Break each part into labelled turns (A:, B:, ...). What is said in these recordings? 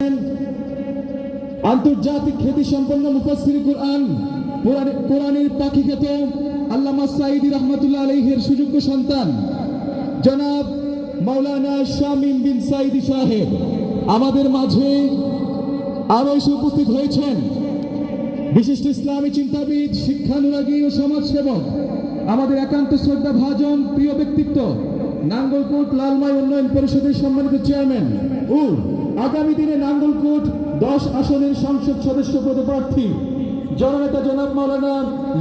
A: হচ্ছেন আন্তর্জাতিক খ্যাতিসম্পন্ন মুফাসসির কোরআনের পাখি খ্যাত আল্লামা সাঈদী রহমাতুল্লাহ আলাইহির সুযোগ্য সন্তান জনাব মাওলানা শামীম বিন সাঈদী সাহেব আমাদের মাঝে আরো এসে উপস্থিত হয়েছেন বিশিষ্ট ইসলামী চিন্তাবিদ, শিক্ষানুরাগী ও সমাজসেবক, আমাদের একান্ত শ্রদ্ধা ভাজন প্রিয় ব্যক্তিত্ব, নাঙ্গলকোট লালমাই উন্নয়ন পরিষদের সম্মানিত চেয়ারম্যান ও আগামী দিনে নাঙ্গলকোট 10 আসনের সংসদ সদস্য পদপ্রার্থী জননেতা জনাব মাওলানা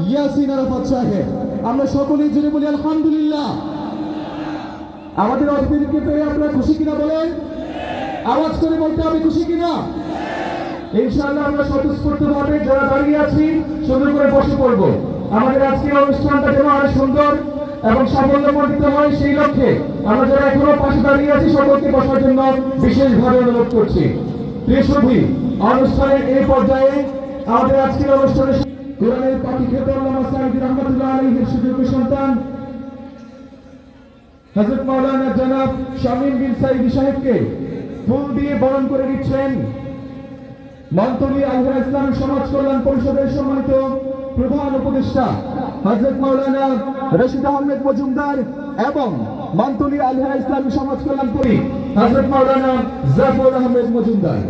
A: ইয়াসিন আরাফাত সাহেব। আমরা সকলেই জুড়ে বলি আলহামদুলিল্লাহ। আমাদের অতিথিকে পেয়ে আপনারা খুশি কিনা বলেন? আওয়াজ করে বলতে হবে খুশি কিনা। ইনশাআল্লাহ আমরা স্বতঃস্ফূর্তভাবে যারা দাঁড়িয়ে আছি সুন্দর করে বসে পড়ব। আমাদের আজকের অনুষ্ঠানটা যেন আরো সুন্দর এবং সাফল্যমণ্ডিত হয় সেই লক্ষ্যে আমরা যারা এখনো পাশে দাঁড়িয়ে আছি সকলকে বসার জন্য বিশেষভাবে অনুরোধ করছি। প্রিয় সুধী, অনুষ্ঠানের এই পর্যায়ে আমাদের আজকের অনুষ্ঠানে কোরআনের পাখি খ্যাত আল্লামা সাঈদী রহমাতুল্লাহ আলাইহির সুযোগ্য সন্তান হযরত মাওলানা জনাব শামীম বিন সাঈদী সাহেবকে ফুল দিয়ে বরণ করে দিচ্ছেন মন্তলী আলহা ইসলামী সমাজ কল্যাণ পরিষদের সম্মানিত প্রধান উপদেষ্টা হযরত মাওলানা রশিদ আহমেদ মজুমদার এবং মন্তলী আলহা ইসলামী সমাজ কল্যাণ পরিষদ হযরত মাওলানা জাফর আহমেদ মজুমদার।